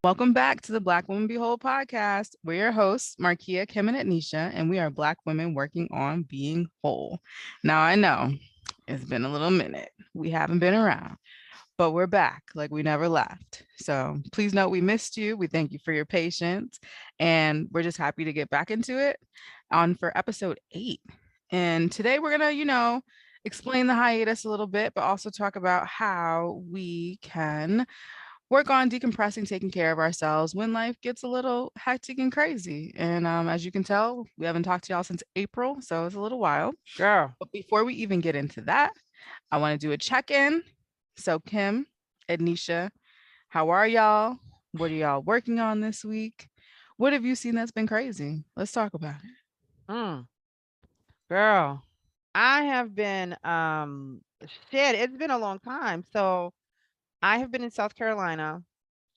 Welcome back to the Black Women Behold podcast. We're your hosts, Marquia, Kim, and Ednesha, and we are Black women working on being whole. Now, I know it's been a little minute. We haven't been around, but we're back like we never left. So please note we missed you. We thank you for your patience, and we're just happy to get back into it on for episode 8. And today we're going to, explain the hiatus a little bit, but also talk about how we can work on decompressing, taking care of ourselves when life gets a little hectic and crazy. And as you can tell, we haven't talked to y'all since April, so it's a little while. Girl. But before we even get into that, I want to do a check-in. So Kim, Ednesha, how are y'all? What are y'all working on this week? What have you seen that's been crazy? Let's talk about it. Girl, I have been it's been a long time. So I have been in South Carolina.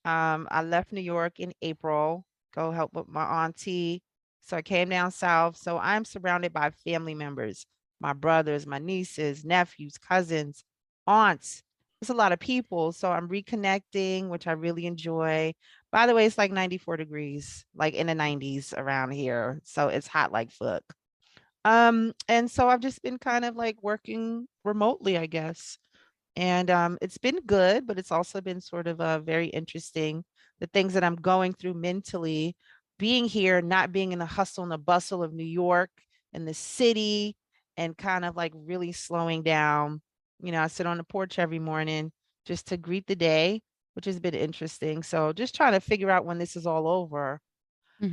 I left New York in April, go help with my auntie. So I came down south. So I'm surrounded by family members, my brothers, my nieces, nephews, cousins, aunts. It's a lot of people. So I'm reconnecting, which I really enjoy. By the way, it's like 94 degrees, like in the 90s around here. So it's hot like fuck. And so I've just been kind of like working remotely, I guess. And it's been good, but it's also been sort of very interesting. The things that I'm going through mentally, being here, not being in the hustle and the bustle of New York and the city, and kind of like really slowing down. I sit on the porch every morning just to greet the day, which has been interesting. So just trying to figure out when this is all over,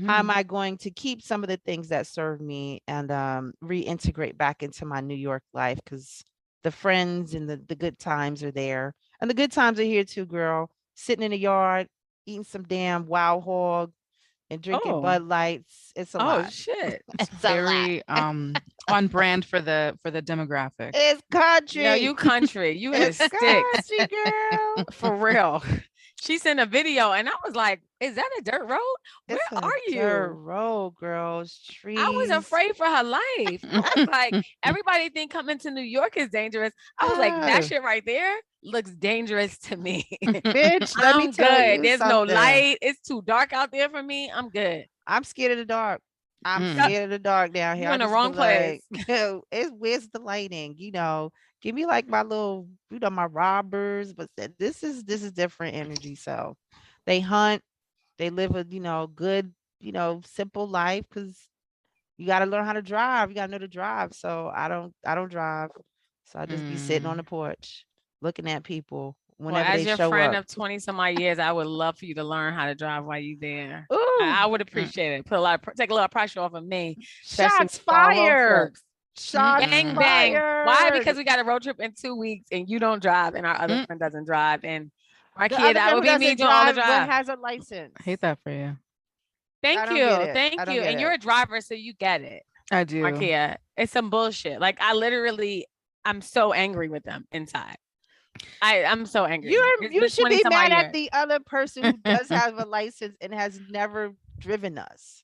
how am I going to keep some of the things that serve me and reintegrate back into my New York life? Because the friends and the good times are there. And the good times are here too, girl. Sitting in the yard, eating some damn Wild Hog and drinking Oh, Bud Lights. It's a oh lot. shit. It's It's a lot. very on brand for the demographic. It's Yeah, you country. country. You in the It's sticks. country, girl. For real. She sent a video and I was like, is that a dirt road? Where It's a are dirt you? road, girls. I was Trees. afraid for her life. I was like, everybody think coming to New York is dangerous. I was like, that Oh, shit right there looks dangerous to me. bitch, let me I'm tell good. you There's no something. light. It's too dark out there for me. I'm good. I'm scared of the dark. I'm Mm. scared of the dark down here. You I in the just be wrong place. like, it's where's the lighting? Give me like my little, my robbers. But this is different energy. So they hunt, they live a good, simple life because you got to learn how to drive. You got to know to drive. So I don't drive. So I just be sitting on Mm. the porch looking at people Well, whenever as they your show friend up. of 20 some odd years, I would love for you to learn how to drive while you there. Ooh, I would Mm. appreciate it. Put a lot of take a little pressure off of me, especially shots with all road fired. trips. Shots Bang Mm-mm. bang. Why? Because fired. we got a road trip in 2 weeks and you don't drive and our other Mm. friend doesn't drive. And our The kid, other that friend would who be me doesn't doing all the drive but drive. has a I hate license. that for you. I Thank don't get you. it. I Thank don't you. get And you're it. a driver, so you get it. I do. Marquia. It's some bullshit. Like I'm so angry with them inside. I'm so angry. It's You been should 20 be some odd mad at years. the other person who does have a license and has never driven us.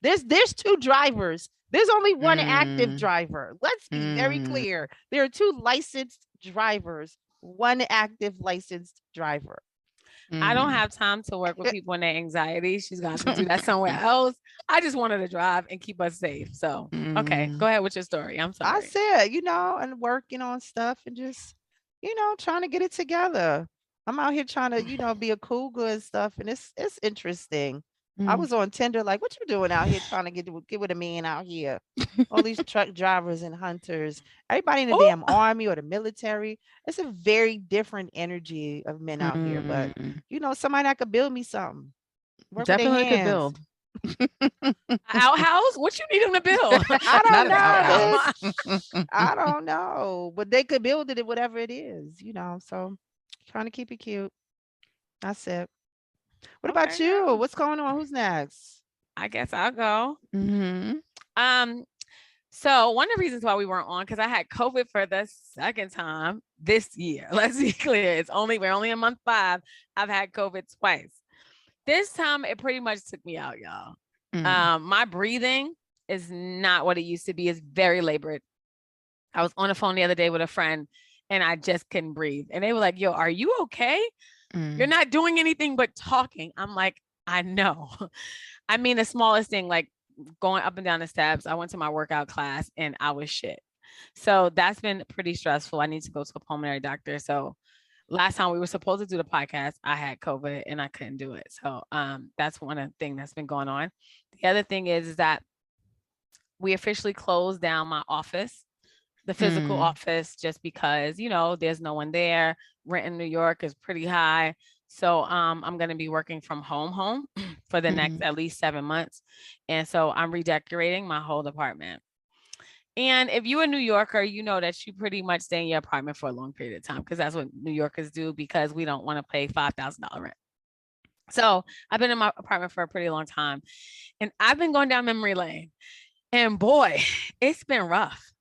There's two drivers. There's only one active Mm. driver. Let's be very Mm. clear. There are two licensed drivers, one active licensed driver. I don't Mm. have time to work with people in their anxiety. She's got to do that somewhere else. I just wanted to drive and keep us safe. So, okay, Mm. go ahead with your story. I'm I sorry. said, and working on stuff and just, trying to get it together. I'm out here trying to, be a cougar and stuff, and it's interesting. I Mm. was on Tinder, like, what you doing out here trying to get with a man out here? All these truck drivers and hunters, everybody in the Oh, damn army or the military. It's a very different energy of men out here. But Mm. somebody that could build me something, work with their Definitely could hands. build. outhouse? What you need them to build? I don't Not an know, outhouse. bitch. I don't know, but they could build it, whatever it is, So trying to keep it cute. That's it. What about Okay, you? girl. What's going on? Who's next? I guess I'll go. Mhm. Um, so one of the reasons why we weren't on because I had COVID for the second time this year. Let's be clear. We're only in month 5. I've had COVID twice. This time it pretty much took me out, y'all. Mm. My breathing is not what it used to be. It's very labored. I was on the phone the other day with a friend and I just couldn't breathe. And they were like, yo, are you okay? You're Mm. not doing anything but talking. I'm like, I know. I mean, the smallest thing, like going up and down the steps. I went to my workout class and I was shit. So that's been pretty stressful. I need to go to a pulmonary doctor. So last time we were supposed to do the podcast, I had COVID and I couldn't do it. So that's one thing that's been going on. The other thing is that we officially closed down my office, the physical Mm. office, just because, there's no one there. Rent in New York is pretty high. So I'm going to be working from home for the next Mhm. at least 7 months. And so I'm redecorating my whole apartment. And if you're a New Yorker, you know that you pretty much stay in your apartment for a long period of time because that's what New Yorkers do because we don't want to pay $5,000 rent. So I've been in my apartment for a pretty long time and I've been going down memory lane and boy, it's been rough.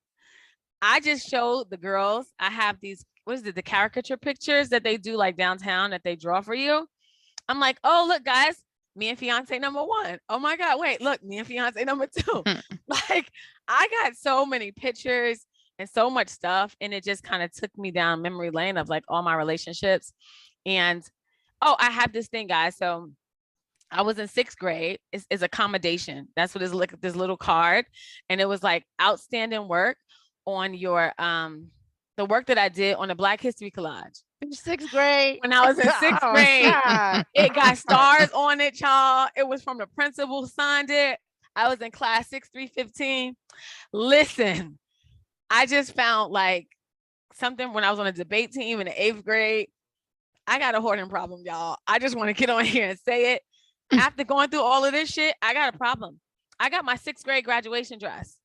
I just showed the girls, I have these, what is it, the caricature pictures that they do like downtown that they draw for you. I'm like, oh, look, guys, me and fiance number one. Oh my God, wait, look, me and fiance number two. Like, I got so many pictures and so much stuff. And it just kind of took me down memory lane of like all my relationships. And oh, I have this thing, guys. So I was in 6th grade. It's accommodation. That's what is like this little card. And it was like outstanding work on your the work that I did on the Black History collage. In 6th grade. When I was in 6th Oh, grade, God. it got stars on it, y'all. It was from the principal, signed it. I was in class 6315. Listen, I just found like something when I was on a debate team in the 8th grade. I got a hoarding problem, y'all. I just want to get on here and say it. After going through all of this shit, I got a problem. I got my 6th grade graduation dress,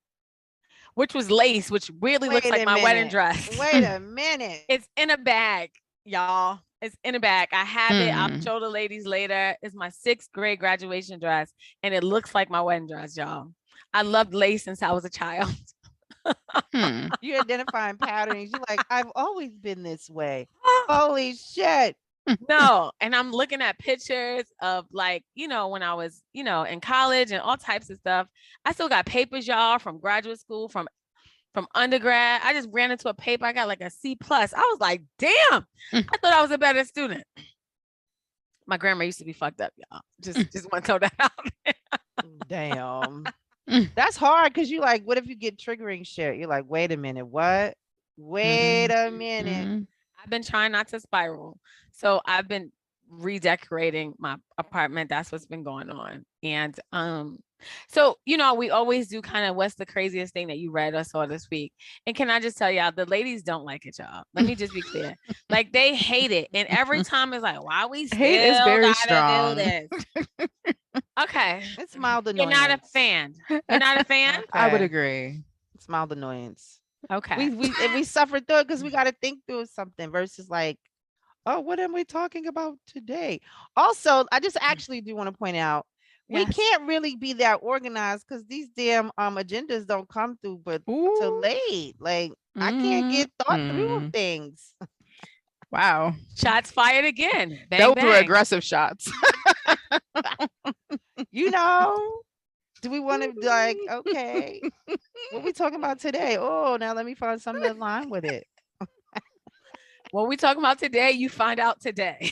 which was lace, which weirdly looks Wait like a my wedding minute. dress. Wait a minute. It's in a bag, y'all. It's in a bag. I have it. I'll Mm. show the ladies later. It's my 6th grade graduation dress, and it looks like my wedding dress, y'all. I loved lace since I was a child. Hmm. You identifying patterns. You're like, I've always been this way. Holy shit. No, and I'm looking at pictures of like, when I was, in college and all types of stuff. I still got papers, y'all, from graduate school, from undergrad. I just ran into a paper. I got like a C plus. I was like, damn, I thought I was a better student. My grandma used to be fucked up, y'all. Just want to throw that out. Damn. That's hard because you like, what if you get triggering shit? You're like, wait a minute, what? Wait a minute. Mm. I've been trying not to spiral. So I've been redecorating my apartment. That's what's been going on. And so we always do kind of what's the craziest thing that you read or saw this week. And can I just tell y'all, the ladies don't like it, y'all. Let me just be clear. Like they hate it. And every time it's like, why we still Hate is very gotta strong. do this? Okay. It's mild You're annoyance. not a fan. You're not a fan? I would Okay. agree. It's mild annoyance. Okay. We suffered through it because we got to think through something versus like, oh, what am we talking about today? Also, I just actually do want to point out we Yes. can't really be that organized because these damn agendas don't come through but till Ooh. late. Like I can't get thought through Mhm. things. Wow. Shots fired again. Bang, Those were bang. aggressive shots. You know, do we want to like, okay, what we talking about today? Oh, now let me find something that align with it. What we talking about today, you find out today.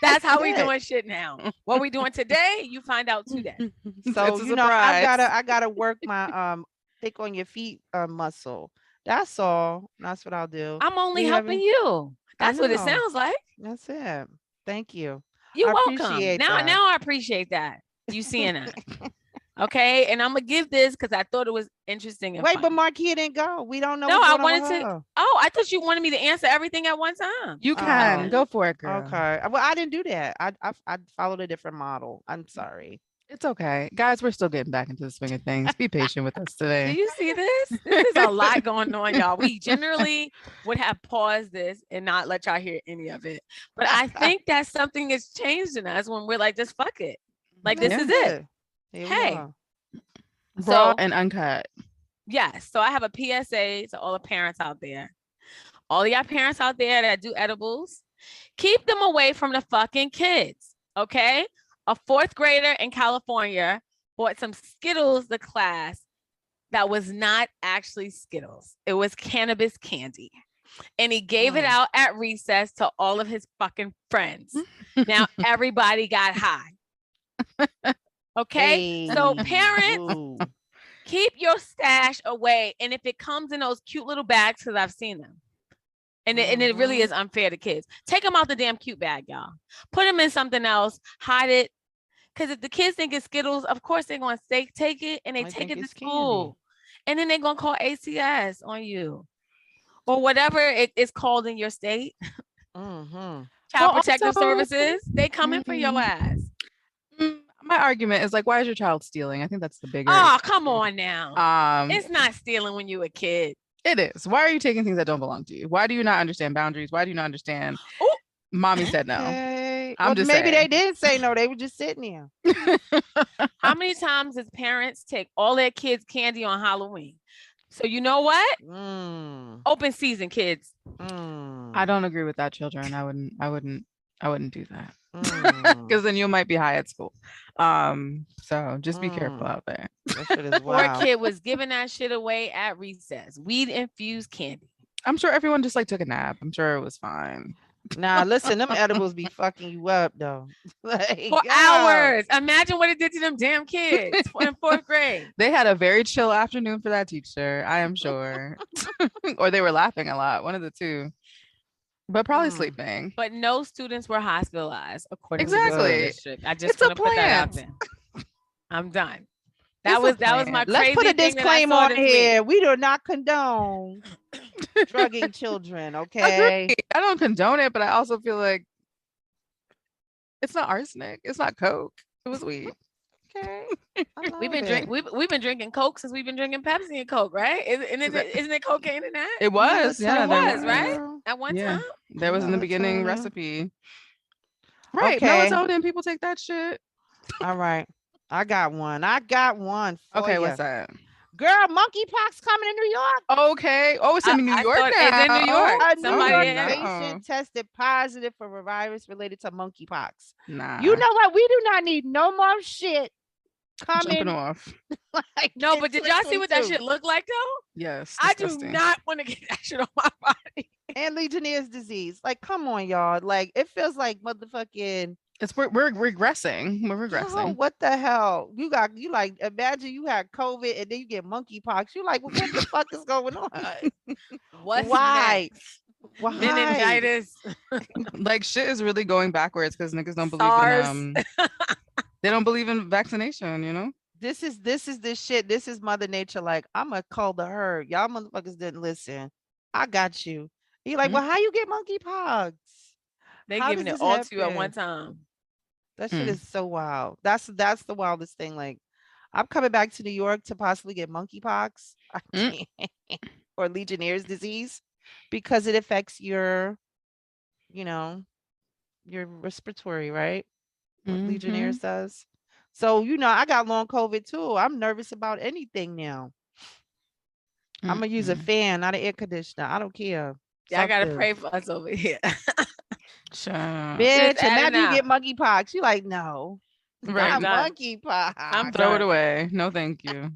That's how we doing shit now. What we doing today, you find out today. So It's a you know, I surprise. gotta work my thick on your feet muscle. That's all. That's what I'll do. I'm only Do you have helping any- you. I That's what it know. sounds like. That's it. Thank you. You're I welcome. appreciate Now, that. now I appreciate that. You seeing that. Okay. And I'm gonna give this because I thought it was interesting and Wait, but funny. Marquia didn't go. We don't know No, what's I going on wanted with to. her. Oh, I thought you wanted me to answer everything at one time. You can Oh. go for it, girl. Okay. Well, I didn't do that. I followed a different model. I'm sorry. It's okay. Guys, we're still getting back into the swing of things. Be patient with us Do today. you see this? This is a lot going on, y'all. We generally would have paused this and not let y'all hear any of it. But I think that something has changed in us when we're like, just fuck it. Like, this is it. Here we Hey. are. Raw So, and uncut. yes. So I have a PSA to all the parents out there. All y'all parents out there that do edibles, keep them away from the fucking kids. Okay. A 4th grader in California bought some Skittles to class that was not actually Skittles. It was cannabis candy. and he gave it out at recess to all of his fucking friends. Now everybody got high. Okay, so parents, keep your stash away, and if it comes in those cute little bags, because I've seen them, and it really is unfair to kids. Take them out the damn cute bag, y'all. Put them in something else. Hide it. Because if the kids think it's Skittles, of course they're going to take it and they take it to school. And then they're going to call ACS on you. Or whatever it is called in your state. Child Protective Services. They coming for your ass. My argument is like, why is your child stealing? I think that's the bigger. Oh, come on now. It's not stealing when you're a kid. It is. Why are you taking things that don't belong to you? Why do you not understand boundaries? Why do you not understand? Oh, mommy said no. I'm just maybe saying. They didn't say no. They were just sitting there. How many times does parents take all their kids' candy on Halloween? So you know what? Open season, kids. I don't agree with that, children. I wouldn't do that. Because then you might be high at school. So just be careful out there. Poor kid was giving that shit away at recess. Weed infused candy. I'm sure everyone just like took a nap. I'm sure it was fine. Nah, listen, them edibles be fucking you up though. Like, for hours. Imagine what it did to them damn kids in 4th grade. They had a very chill afternoon for that teacher, I am sure. Or they were laughing a lot, one of the two. But probably sleeping. But no students were hospiitalized, according to the district. I just want to put that out there. I'm done. That was my crazy. Let's put a disclaimer on here. We do not condone drugging children. Okay, I don't condone it, but I also feel like it's not arsenic. It's not coke. It was weed. Okay, we've been drinking Coke since we've been drinking Pepsi and Coke, right? Isn't it cocaine in that? It was, yeah, it was, right? At one time, there was in the beginning recipe. Right, melatonin. People take that shit. All right, I got one. Okay, what's that? Girl, monkeypox coming to New York. Okay. Oh, it's in New York now. It's in New York. A New York patient tested positive for a virus related to monkeypox. Nah. You know what? We do not need no more shit coming. Jumping off. Like no, but did y'all see what that shit looked like though? Yes. Disgusting. I do not want to get that shit on my body. And Legionnaire's disease. Like, come on, y'all. Like, it feels like motherfucking. We're regressing. We're regressing. Oh, what the hell? You like imagine you had COVID and then you get monkeypox. You like, well, what the fuck is going on? Why? Meningitis. Like shit is really going backwards because niggas don't believe in they don't believe in vaccination, you know? This is this shit. This is Mother Nature. Like, I'm gonna call the herd. Y'all motherfuckers didn't listen. I got you. You're like, well, how you get monkeypox? They giving it all to you at one time. That shit is so wild. That's the wildest thing. Like, I'm coming back to New York to possibly get monkeypox or Legionnaire's disease because it affects your, your respiratory, right? What Legionnaire's does. So, I got long COVID too. I'm nervous about anything now. I'm gonna use a fan, not an air conditioner. I don't care. Yeah, I gotta pray for us over here. Sure. Bitch, imagine you get monkeypox. You like, no. Right. Monkeypox. I'm throw it away. No, thank you.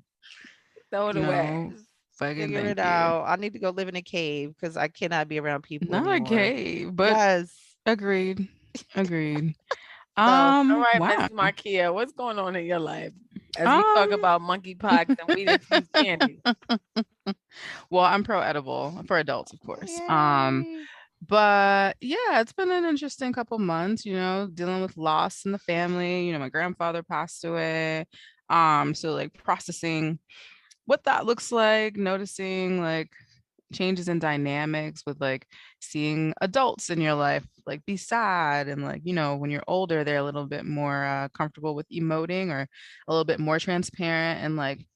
Throw it away. Figure it out. I need to go live in a cave because I cannot be around people. Not anymore. A cave, but yes. Agreed. All right, Miss Marquia, what's going on in your life as we talk about monkeypox and weed infused candy? Well, I'm pro edible for adults, of course. Yay. But yeah, it's been an interesting couple months, dealing with loss in the family. My grandfather passed away. So like processing what that looks like, noticing like changes in dynamics with like seeing adults in your life like be sad and like when you're older they're a little bit more comfortable with emoting or a little bit more transparent and like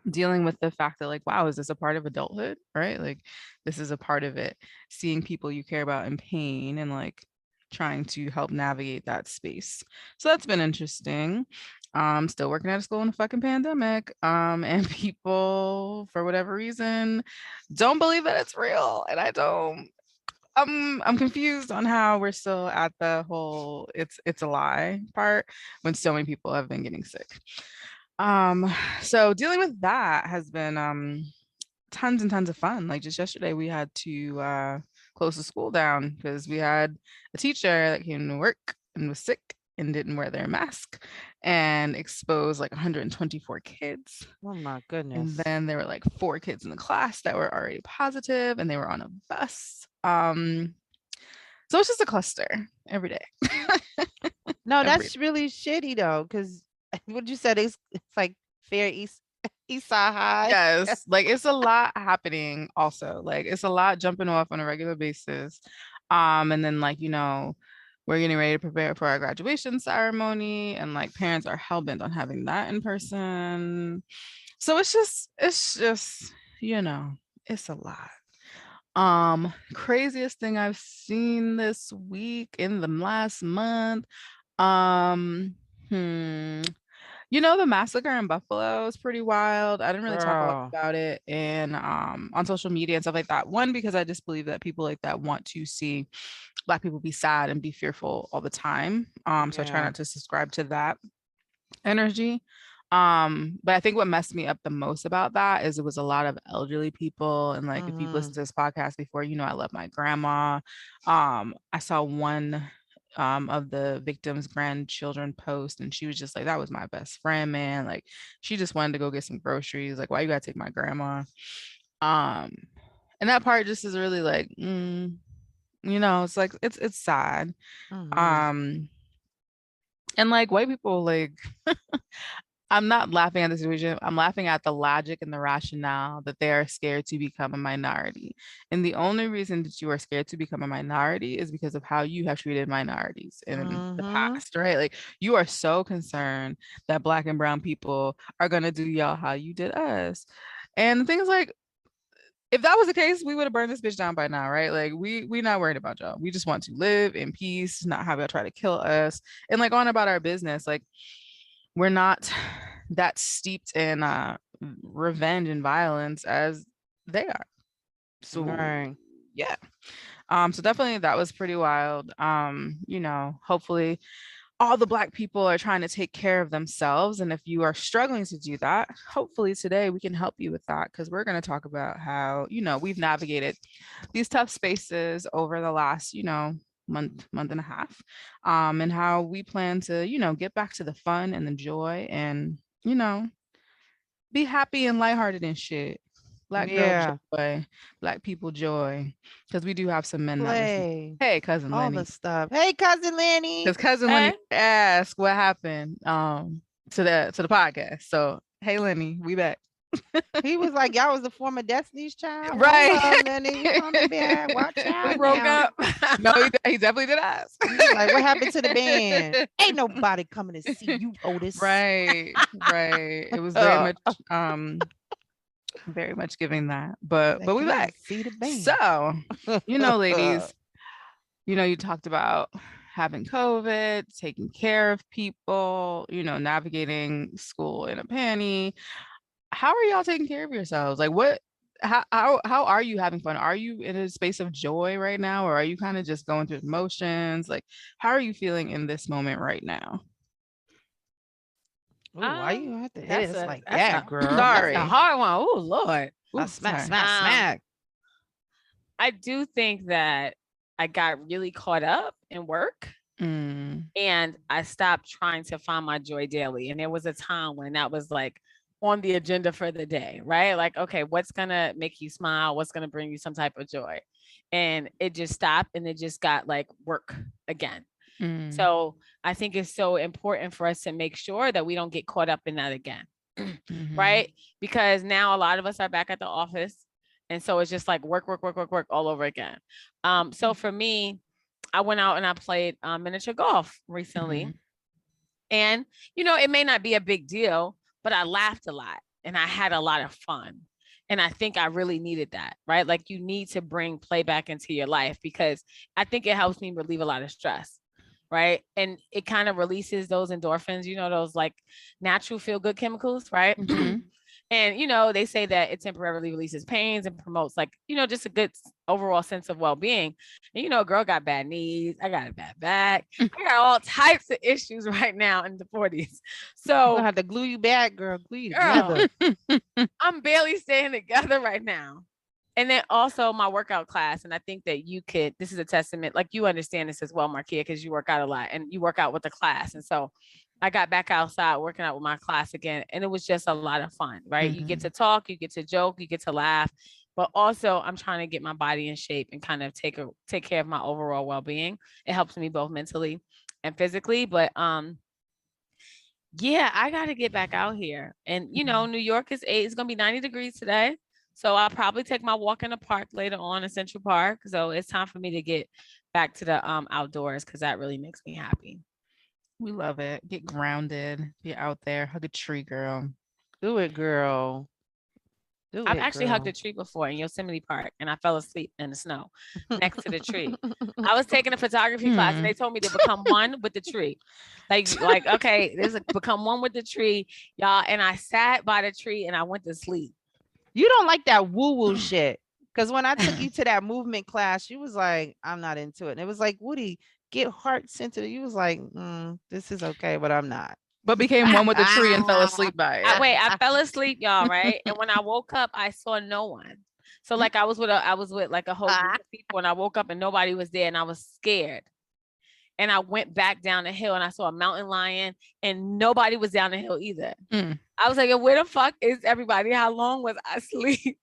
dealing with the fact that like, wow, is this a part of adulthood, right? Like this is a part of it, seeing people you care about in pain and like trying to help navigate that space. So that's been interesting. Still working at a school in a fucking pandemic. And people, for whatever reason, don't believe that it's real. And I don't. I'm confused on how we're still at the whole it's a lie part when so many people have been getting sick. So dealing with that has been tons and tons of fun. Like just yesterday, we had to close the school down because we had a teacher that came to work and was sick and didn't wear their mask and exposed like 124 kids. Oh my And goodness. then there were like 4 kids in the class that were already positive and they were on a bus. So it's just a cluster every day. No, Every that's really shitty though, because what you said is it's like fair East Side High. Yes, like it's a lot happening also. Like it's a lot jumping off on a regular basis. And then like, we're getting ready to prepare for our graduation ceremony and like parents are hell bent on having that in person. So it's just, you know, it's a lot. Craziest thing I've seen this week in the last month. Um, hmm. The massacre in Buffalo is pretty wild. I didn't really talk a lot Girl. about it and on social media and stuff like that. One, because I just believe that people like that want to see Black people be sad and be fearful all the time. So I try Yeah. not to subscribe to that energy. But I think what messed me up the most about that is it was a lot of elderly people. And like if you've Mm-hmm. listened to this podcast before, I love my grandma. I saw one of the victims' grandchildren post, and she was just like, that was my best friend, man. Like she just wanted to go get some groceries. Like, why you gotta take my grandma? Um, and that part just is really like, it's like it's sad. Mm-hmm. Um, and like white people, like I'm not laughing at the situation. I'm laughing at the logic and the rationale that they are scared to become a minority. And the only reason that you are scared to become a minority is because of how you have treated minorities in the Mm-hmm. past, right? Like you are so concerned that Black and brown people are gonna do y'all how you did us. And things like if that was the case, we would have burned this bitch down by now, right? Like we not worried about y'all. We just want to live in peace, not have y'all try to kill us, and like on about our business. Like we're not that steeped in revenge and violence as they are. So Right. yeah. So definitely that was pretty wild. Hopefully all the Black people are trying to take care of themselves. And if you are struggling to do that, hopefully today we can help you with that because we're going to talk about how, we've navigated these tough spaces over the last, month and a half, and how we plan to, get back to the fun and the joy and, be happy and lighthearted and shit. Black girl Yeah. joy, Black people joy, because we do have some men that listen. Play. Hey, cousin All the Lenny, stuff. Hey, cousin Lanny. because cousin Lenny Hey, asked what happened to the podcast. So hey, Lenny, we back. He was like, y'all was the former Destiny's Child. Well, hold Right. up, Lenny. We coming back. Watch we out broke now. up. No, he definitely did ask. He was like, what happened to the band? Ain't nobody coming to see you, Otis. Right, right. It was Uh, very much giving that. But like, we come back. to see the band. So, ladies, you talked about having COVID, taking care of people, navigating school in a panty. How are y'all taking care of yourselves? Like what how are you having fun? Are you in a space of joy right now or are you kind of just going through emotions? Like how are you feeling in this moment right now? Ooh, why you have to hit That's us a like that's that, a girl? that's a Sorry. hard one. Oh Lord. I Ooh, smack, sorry. smack, smack. I do think that I got really caught up in work Mm, and I stopped trying to find my joy daily. And there was a time when that was like on the agenda for the day, right? Like, okay, what's gonna make you smile? What's gonna bring you some type of joy? And it just stopped and it just got like work again. mm, So I think it's so important for us to make sure that we don't get caught up in that again. mhm, Right? Because now a lot of us are back at the office. And so it's just like work, work, work, work, work all over again. So for me, I went out and I played miniature golf recently. mhm, And, it may not be a big deal, but I laughed a lot and I had a lot of fun. And I think I really needed that, right? Like you need to bring play back into your life because I think it helps me relieve a lot of stress, right? And it kind of releases those endorphins, those like natural feel good chemicals, right? mhm. And, they say that it temporarily releases pains and promotes like, just a good overall sense of well-being. And, a girl got bad knees. I got a bad back. I got all types of issues right now in the 40s. I'm gonna So, have to glue you back, girl. Glue you girl, together. I'm barely staying together right now. And then also my workout class. And I think that this is a testament, like you understand this as well, Marquia, because you work out a lot and you work out with the class. And so I got back outside working out with my class again. And it was just a lot of fun, right? You get to talk, you get to joke, you get to laugh. But also I'm trying to get my body in shape and kind of take care of my overall well-being. It helps me both mentally and physically. But yeah, I got to get back out here. And, New York it's going to be 90 degrees today. So I'll probably take my walk in the park later on in Central Park. So it's time for me to get back to the outdoors because that really makes me happy. We love it. Get grounded. Be out there. Hug a tree, girl. Do it, girl. I've actually hugged a tree before in Yosemite Park and I fell asleep in the snow next to the tree. I was taking a photography class and they told me to become one with the tree. Like, okay, this is become one with the tree, y'all. And I sat by the tree and I went to sleep. You don't like that woo-woo shit. Because when I took you to that movement class, you was like, I'm not into it. And it was like, Woody, get heart centered. You was like, this is okay, but I'm not. But became one with the tree and fell asleep by it. I fell asleep, y'all, right? And when I woke up, I saw no one. So like I was with like a whole group of people and I woke up and nobody was there and I was scared. And I went back down the hill and I saw a mountain lion and nobody was down the hill either. I was like, where the fuck is everybody? How long was I asleep?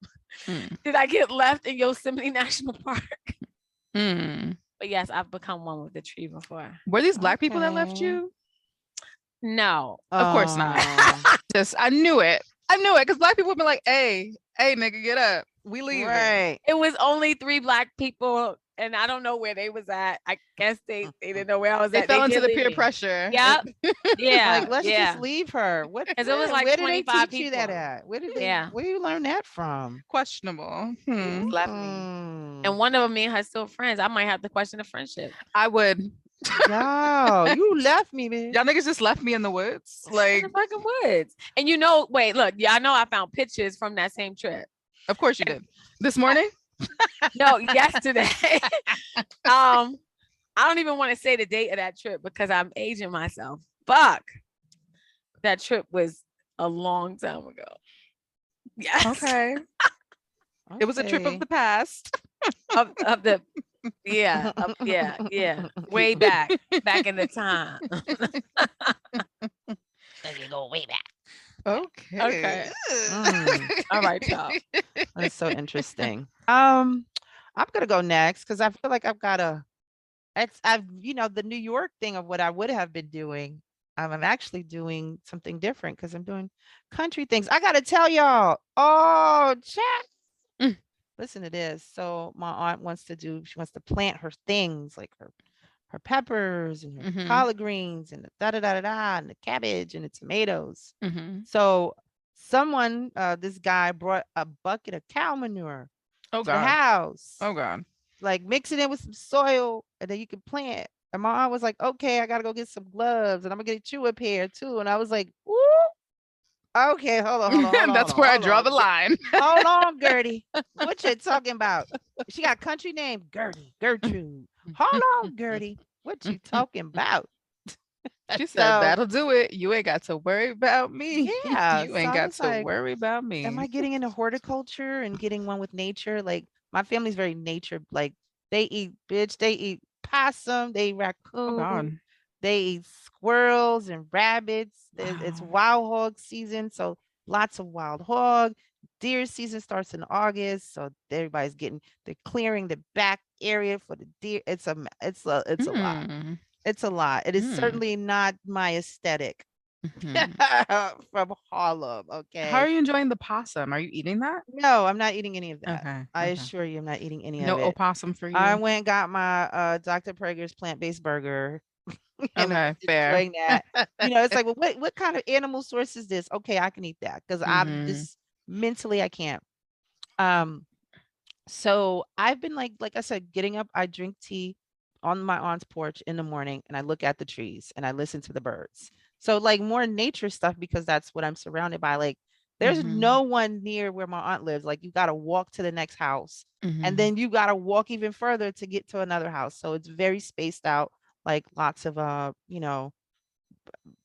Did I get left in Yosemite National Park? But yes, I've become one with the tree before. Were these Black people that left you? No. Of course not. I knew it. Because Black people would be like, hey, nigga, get up. We leave. Right. It was only 3 Black people. And I don't know where they was at. I guess they didn't know where I was at. They fell into the peer me. pressure. Yep. Yeah. Like, let's just leave her. What? Because it was like where 25 did they teach people. you that at? Where did you learn that from? Questionable. Left me. And one of them, me and her still friends. I might have to question the friendship. I would. Yo, you left me, man. Y'all niggas just left me in the woods. Like in the fucking woods. And wait, look, I know I found pictures from that same trip. Of course you did. This morning? No, yesterday. I don't even want to say the date of that trip because I'm aging myself. Fuck. That trip was a long time ago. Yes. Okay. It was a trip of the past. of the yeah. Way back in the time. You go way back. Okay. All right, y'all. That's so interesting. I'm gonna go next because I feel like I've the New York thing of what I would have been doing. I'm actually doing something different because I'm doing country things. I gotta tell y'all. Oh, chat. Listen to this. So my aunt wants to plant her things like her peppers and her collard greens and the da-da-da-da-da and the cabbage and the tomatoes. So someone, this guy brought a bucket of cow manure to the house. Oh God. Like mix it in with some soil and then you can plant. And my aunt was like, okay, I gotta go get some gloves and I'm gonna get you a pair too. And I was like, ooh. Okay, hold on. That's where I draw the line. Hold on, Gertie. What you talking about? She got a country name, Gertrude. Hold on, Gertie. What you talking about? She said, that'll do it. You ain't got to worry about me. Yeah. You ain't got to worry about me. Am I getting into horticulture and getting one with nature? Like my family's very nature. Like they eat possum, they eat raccoon, they eat squirrels and rabbits. It's wild hog season. So lots of wild hog. Deer season starts in August. So everybody's they're clearing the back area for the deer. It's a lot. It's a lot. It is certainly not my aesthetic from Harlem. Okay. How are you enjoying the possum? Are you eating that? No, I'm not eating any of that. Okay. I assure you, I'm not eating any of it. No opossum for you. I went and got my Dr. Prager's plant-based burger. Okay, fair. That. It's like, well, what kind of animal source is this? Okay, I can eat that because I'm just mentally I can't. So I've been like I said, getting up. I drink tea on my aunt's porch in the morning, and I look at the trees and I listen to the birds. So like more nature stuff because that's what I'm surrounded by. Like There's no one near where my aunt lives. Like you got to walk to the next house and then you got to walk even further to get to another house. So it's very spaced out, like lots of,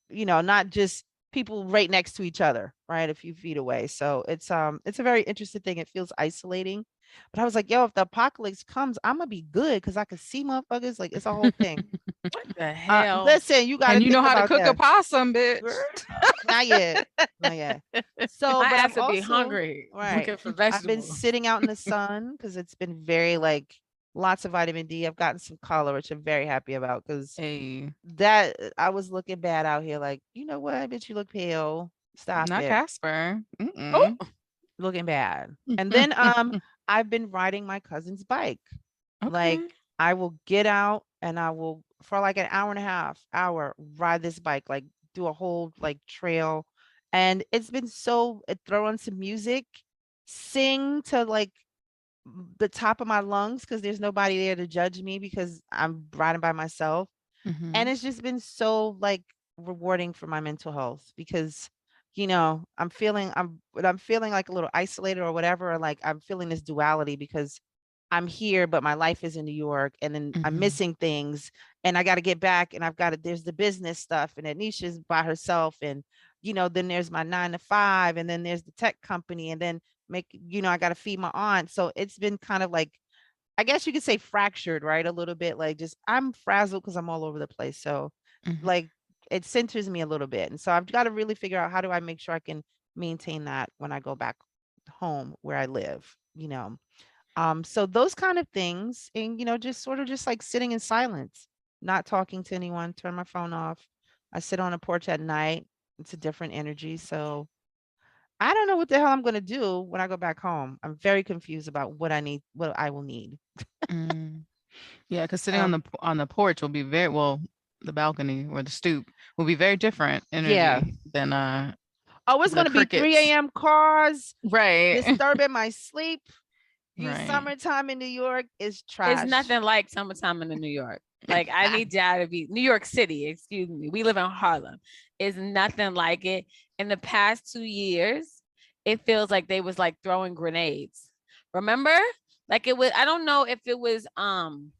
not just people right next to each other, right? A few feet away. So it's a very interesting thing. It feels isolating. But I was like, yo, if the apocalypse comes, I'm gonna be good because I could see motherfuckers. Like it's a whole thing. What the hell? Listen, you gotta And you know think how to about cook a that. possum, bitch. Girl, not yet. Not yet. So, My but ass I'm would be also hungry right. looking for I've been vegetables. sitting out in the sun because it's been very like lots of vitamin D. I've gotten some color, which I'm very happy about because Hey, that I was looking bad out here. Like, you know what? I bet you look pale. Stop not it. Casper. Oh, Looking bad. And then I've been riding my cousin's bike. Like Okay. I will get out and I will for like an hour and a half, hour, ride this bike, like do a whole like trail. And it's been so throw on some music, sing to like the top of my lungs because there's nobody there to judge me because I'm riding by myself. And it's just been so like rewarding for my mental health because I'm feeling like a little isolated or whatever, or like I'm feeling this duality because I'm here, but my life is in New York and then I'm missing things and I got to get back and there's the business stuff and Ednesha's by herself and, then there's my 9 to 5 and then there's the tech company and then I got to feed my aunt. So it's been kind of like, I guess you could say fractured, right? A little bit like just I'm frazzled because I'm all over the place. So like it centers me a little bit. And so I've got to really figure out how do I make sure I can maintain that when I go back home where I live. So those kind of things and just sort of just like sitting in silence, not talking to anyone, turn my phone off. I sit on a porch at night. It's a different energy. So I don't know what the hell I'm going to do when I go back home. I'm very confused about what I will need. Yeah, because sitting on Um, the porch will be very well, the balcony or the stoop will be very different yeah. energy than Oh, it's the going to be 3 crickets. a.m. cars Right. disturbing my sleep. You Right. summertime in New York is it's trash. nothing like summertime in New York. Like I need y'all to be New York City, excuse me. We live in Harlem. It's nothing like it. In the past 2 years, it feels like they was like throwing grenades. Remember? Like it was, I don't know if it was I'm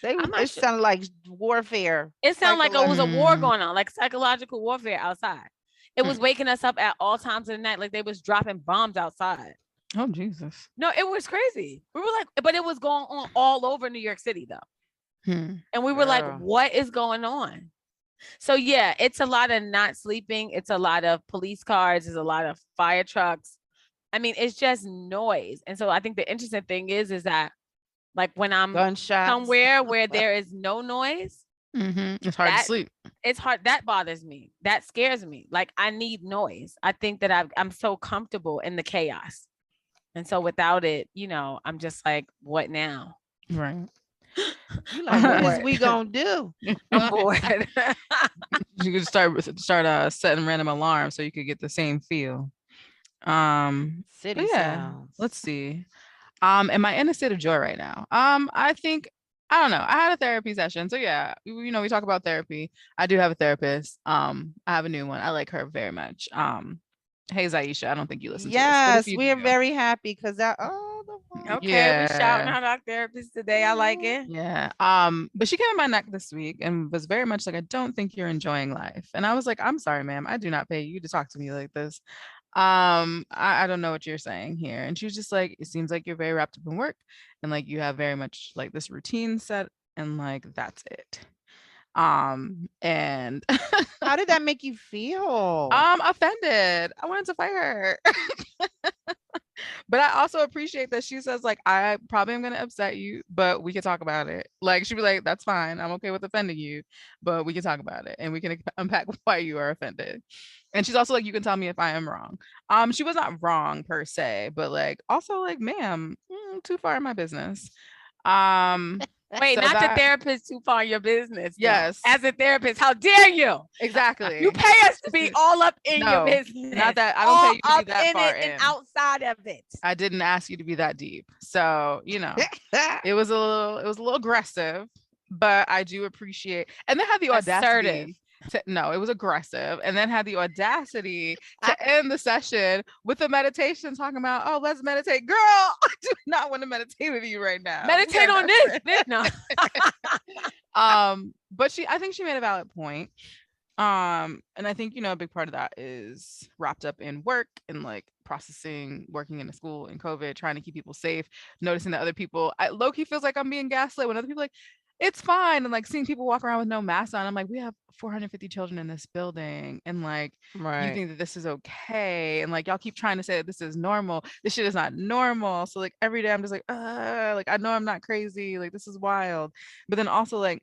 not It sure. sounded like warfare. It sounded like it was a Psychological. war going on, like psychological warfare outside. It was waking us up at all times of the night, like they was dropping bombs outside. Oh Jesus. No, it was crazy. We were like, but it was going on all over New York City though. And we were like, Girl. what is going on? So yeah, it's a lot of not sleeping. It's a lot of police cars. There's a lot of fire trucks. I mean, it's just noise. And so I think the interesting thing is that like when I'm Gunshots. somewhere where there is no noise, It's hard to sleep. it's hard. That bothers me. That scares me. Like I need noise. I think that I'm so comfortable in the chaos. And so without it, I'm just like, what now? Right. You like, what is we gonna do? I'm bored. You could start setting random alarms so you could get the same feel. City Yeah. sounds. Let's see. Am I in a state of joy right now? I think I don't know. I had a therapy session. So yeah, we talk about therapy. I do have a therapist. I have a new one. I like her very much. Hey Zaisha, I don't think you listen to this, but if Yes, you we are do, very happy because that Okay, we shouting yeah. out our therapist today. I like it. Yeah. But she came in my neck this week and was very much like, I don't think you're enjoying life. And I was like, I'm sorry, ma'am. I do not pay you to talk to me like this. I don't know what you're saying here. And she was just like, it seems like you're very wrapped up in work and like you have very much like this routine set and like that's it. And how did that make you feel? offended. I wanted to fight her. But I also appreciate that she says, like, I probably am going to upset you, but we can talk about it. Like, she'd be like, that's fine. I'm okay with offending you, but we can talk about it and we can unpack why you are offended. And she's also like, you can tell me if I am wrong. She was not wrong per se, but like, also like, ma'am, too far in my business. Wait, So not the therapist too far in your business. Though. Yes. As a therapist, how dare you? Exactly. You pay us to be all up in your business. Not that I don't pay you to up be that in far it in. and outside of it. I didn't ask you to be that deep. So, it was a little aggressive, but I do appreciate, and they had the audacity. no, it was aggressive, and then had the audacity I, to end the session with a meditation talking about, oh, let's meditate. Girl, I do not want to meditate with you right now. We Meditate are on not this. friends. This no. But I think she made a valid point. And I think, a big part of that is wrapped up in work and like processing, working in a school in COVID, trying to keep people safe, noticing that other people, low-key feels like I'm being gaslit when other people like, it's fine. And like seeing people walk around with no mask on, I'm like, we have 450 children in this building. And like, you right. think that this is okay. And like, y'all keep trying to say that this is normal. This shit is not normal. So like every day I'm just like I know I'm not crazy. Like, this is wild. But then also like,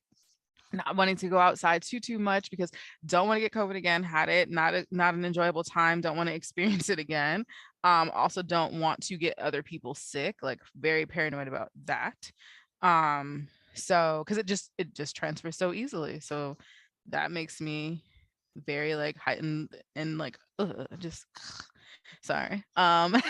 not wanting to go outside too much because don't want to get COVID again. Had it, not an enjoyable time. Don't want to experience it again. Also don't want to get other people sick. Like, very paranoid about that. So because it just transfers so easily. So that makes me very like heightened and like just sorry. And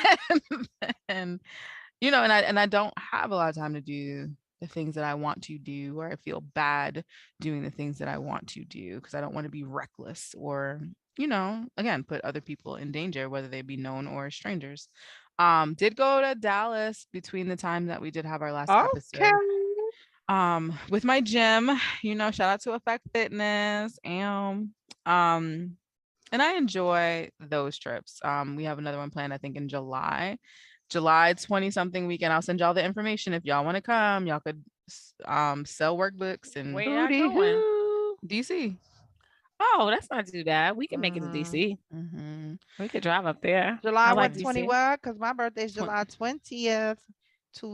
and I don't have a lot of time to do the things that I want to do, or I feel bad doing the things that I want to do because I don't want to be reckless or, again, put other people in danger, whether they be known or strangers. Did go to Dallas between the time that we did have our last Okay. episode. With my gym, shout out to Effect Fitness. And I enjoy those trips. We have another one planned, I think, in July 20 something weekend. I'll send y'all the information if y'all want to come. Y'all could sell workbooks in Where y'all Booty going? hoo. DC. Oh, that's not too bad. We can make it to Mm. DC. Mm-hmm. We could drive up there. July I what like 20 DC. what? Because my birthday's July 20th.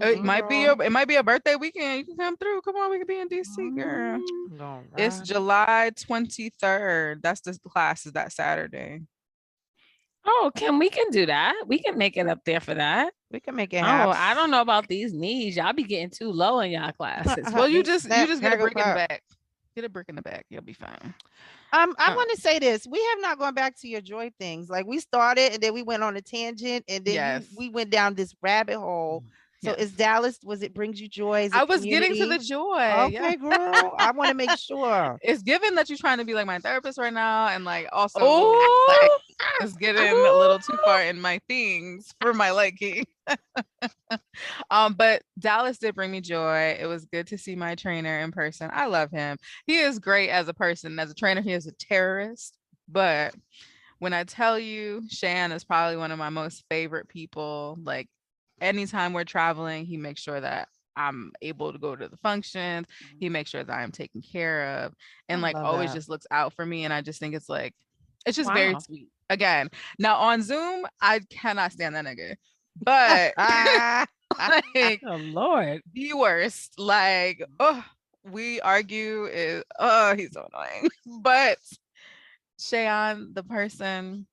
It might be Zero. it might be a birthday weekend. You can come through. Come on, we can be in DC, girl. All It's right. July 23rd. That's the class is that Saturday. Oh, we can do that. We can make it up there for that. We can make it Oh, happen. I don't know about these knees. Y'all be getting too low in y'all classes. Well, you Big just snap, get a snaggle brick in the pop. back. Get a brick in the back. You'll be fine. I Uh, want to say this. We have not gone back to your joy things. Like, we started and then we went on a tangent and then yes. we went down this rabbit hole. So Yes. is Dallas, was it brings you joy? Is I it was getting to the community? joy. Yeah. Okay, girl. I want to make sure. It's given that you're trying to be like my therapist right now, and like also like Oh, it's getting a little too far in my things for my liking. But Dallas did bring me joy. It was good to see my trainer in person. I love him. He is great as a person. As a trainer, he is a terrorist. But when I tell you, Shan is probably one of my most favorite people. Like, anytime we're traveling, he makes sure that I'm able to go to the functions. He makes sure that I'm taken care of, I and like love always that. just looks out for me. And I just think it's just very wow. sweet. Again, now on Zoom, I cannot stand that nigga. But Ah, like Oh, Lord. the worst. Like, we argue is he's so annoying. But Shayon, the person,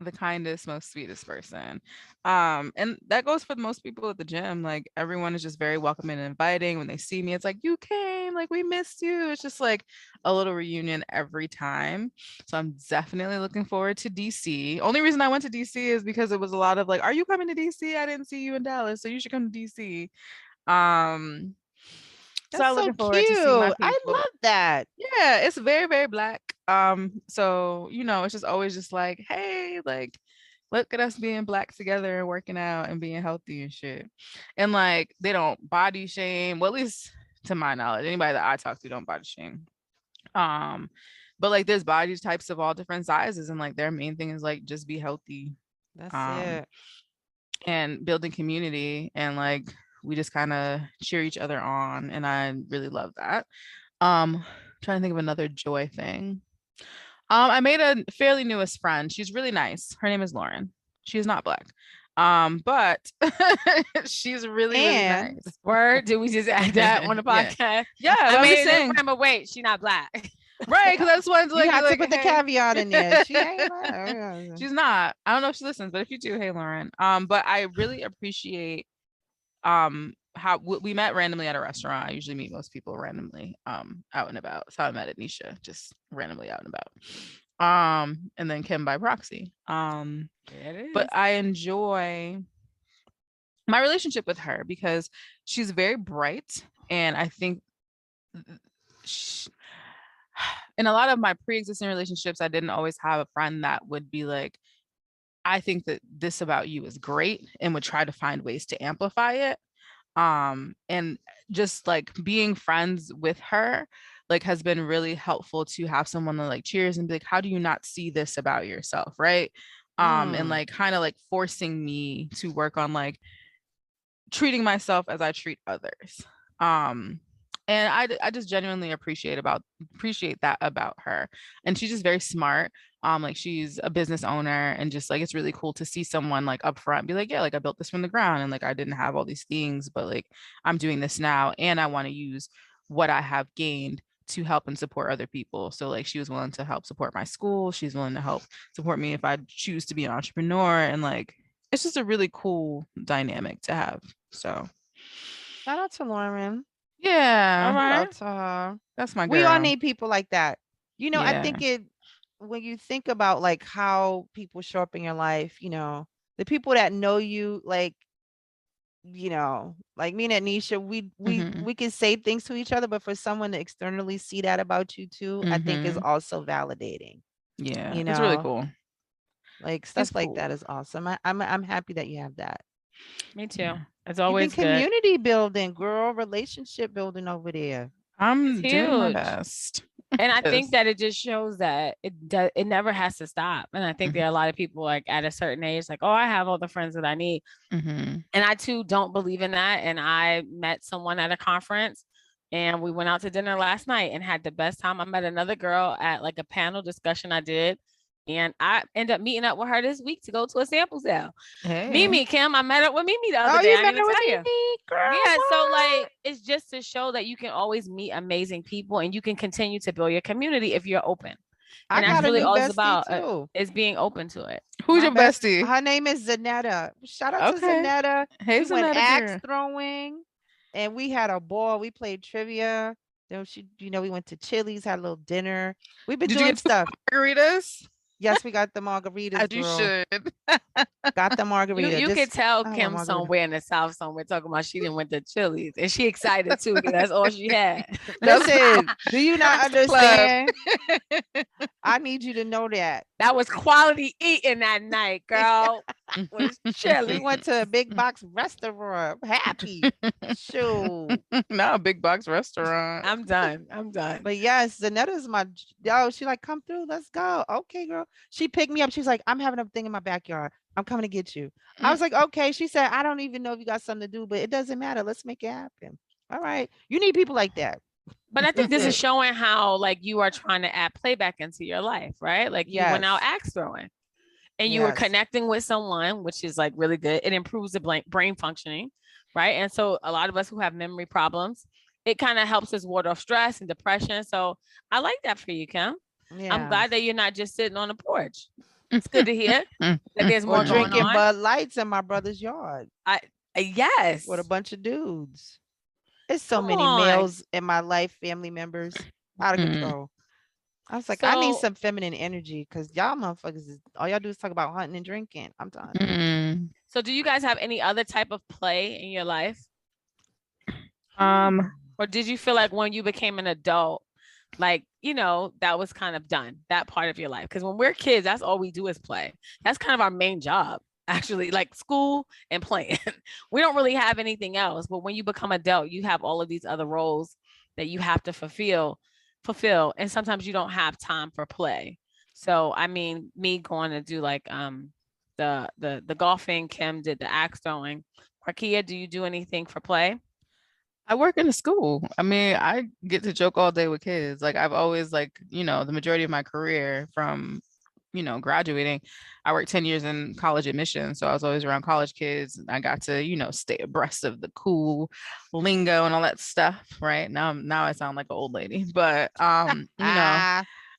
the kindest, most sweetest person. And that goes for most people at the gym. Like, everyone is just very welcoming and inviting. When they see me, it's like, you came, like, we missed you. It's just like a little reunion every time. So I'm definitely looking forward to DC. Only reason I went to DC is because it was a lot of like, are you coming to DC? I didn't see you in Dallas, so you should come to DC. Um, so that's I'm so looking forward to see my cute. I people. love that. Yeah, it's very, very black. So it's just always just like, hey, like, look at us being black together and working out and being healthy and shit. And like, they don't body shame. Well, at least to my knowledge, anybody that I talk to don't body shame. But like, there's body types of all different sizes, and like their main thing is like just be healthy. That's Um, it. and building community, and like we just kind of cheer each other on, and I really love that. Trying to think of another joy thing. I made a fairly newest friend. She's really nice. Her name is Lauren. She's not black. But she's really, really And nice. Word. Did we just add that on the Yeah. podcast? Yeah, I I'm made just it saying. friend, but wait, she not black. Right, because I just wanted to you like be have to like, put the hey, caveat in there. She ain't lying. she's not. I don't know if she listens, but if you do, hey Lauren. But I really appreciate how we met randomly at a restaurant. I usually meet most people randomly out and about. So I met Ednesha just randomly out and about. And then Kim by proxy. There it But is. I enjoy my relationship with her because she's very bright, and I think sh in a lot of my pre-existing relationships, I didn't always have a friend that would be like, I think that this about you is great, and would try to find ways to amplify it. And just like being friends with her like has been really helpful to have someone to like cheers and be like, how do you not see this about yourself, right? And like kind of like forcing me to work on like treating myself as I treat others. And I just genuinely appreciate that about her. And she's just very smart. Like she's a business owner, and just like it's really cool to see someone like upfront be like, yeah, like I built this from the ground, and like I didn't have all these things, but like I'm doing this now, and I want to use what I have gained to help and support other people. So like she was willing to help support my school. She's willing to help support me if I choose to be an entrepreneur. And like it's just a really cool dynamic to have. So Shout out to Lauren. All yeah, Shout right. out to her. that's my We all girl. need people like that. I Yeah. think when you think about like how people show up in your life, the people that know you, like, like me and Ednesha, Mhm. we can say things to each other, but for someone to externally see that about you too, I think is Mhm. also validating. Yeah, You it's really know, cool. like It's stuff like cool. that is awesome. I'm happy that you have that. Me too. Yeah. It's Even always good. community building, girl, relationship building over there. It's I'm doing my huge. best. And I think 'Cause that it just shows that it never has to stop. And I think there are a lot of people like at a certain age, like, oh, I have all the friends that I need. mhm. And I too don't believe in that. And I met someone at a conference, and we went out to dinner last night and had the best time. I met another girl at like a panel discussion I did. And I ended up meeting up with her this week to go to a sample sale. Hey. Mimi, Kim, I met up with Mimi the other Oh, day. you I met didn't her even with tell you. me, girl. Yeah, so What? like it's just to show that you can always meet amazing people, and you can continue to build your community if you're open. I And that's got a really Mhm. new all it's bestie about, too. is being open to it. Who's My your best, bestie? her name is Zanetta. Shout out to Okay. Zanetta. Hey, We went Zanetta axe girl. throwing, and we had a ball. We played trivia. Then we went to Chili's, had a little dinner. We've been Did you doing get two stuff. margaritas? Yes, we got the margaritas, As you girl. should. Got the You margarita. you could Just tell I want Kim margarita. somewhere in the South somewhere talking about she didn't went to Chili's, and she excited too because that's all she had. That's Listen, do you not that's the club. understand? I need you to know that. That was quality eating that night, girl. Was We chili. went to a big box restaurant. I'm happy. Shoot. Now a big box restaurant. I'm done. I'm done. But yes, Zanetta's my she like, come through, let's go. Okay, girl. She picked me up. She's like, I'm having a thing in my backyard. I'm coming to get you. I was like, okay. She said, I don't even know if you got something to do, but it doesn't matter. Let's make it happen. All right. You need people like that. But I think That's this is it. showing how like you are trying to add playback into your life, right? Like you went out Yes. axe throwing, and you were Yes. connecting with someone, which is like really good. It improves the brain functioning, right? And so a lot of us who have memory problems, it kind of helps us ward off stress and depression. So I like that for you, Kim. I'm Yeah. glad that you're not just sitting on the porch. It's good to hear that there's Or more going drinking on. Bud Lights in my brother's yard Yes. with a bunch of dudes. It's so Come many on. males in my life, family members, out of control. I was like, I need So some feminine energy because y'all motherfuckers, all y'all do is talk about hunting and drinking. I'm done. Mm. so do you guys have any other type of play in your life? Um, Or did you feel like when you became an adult, like, that was kind of done, that part of your life? Because when we're kids, that's all we do is play. That's kind of our main job, actually, like school and playing. We don't really have anything else. But when you become adult, you have all of these other roles that you have to fulfill. And sometimes you don't have time for play. So, I mean, me going to do like the golfing, Kim did the axe throwing. Marquia, do you do anything for play? I work in a school. I mean, I get to joke all day with kids. Like I've always like, the majority of my career from, graduating, I worked 10 years in college admissions. So I was always around college kids. And I got to, stay abreast of the cool lingo and all that stuff. Right. Now I sound like an old lady. But Ah,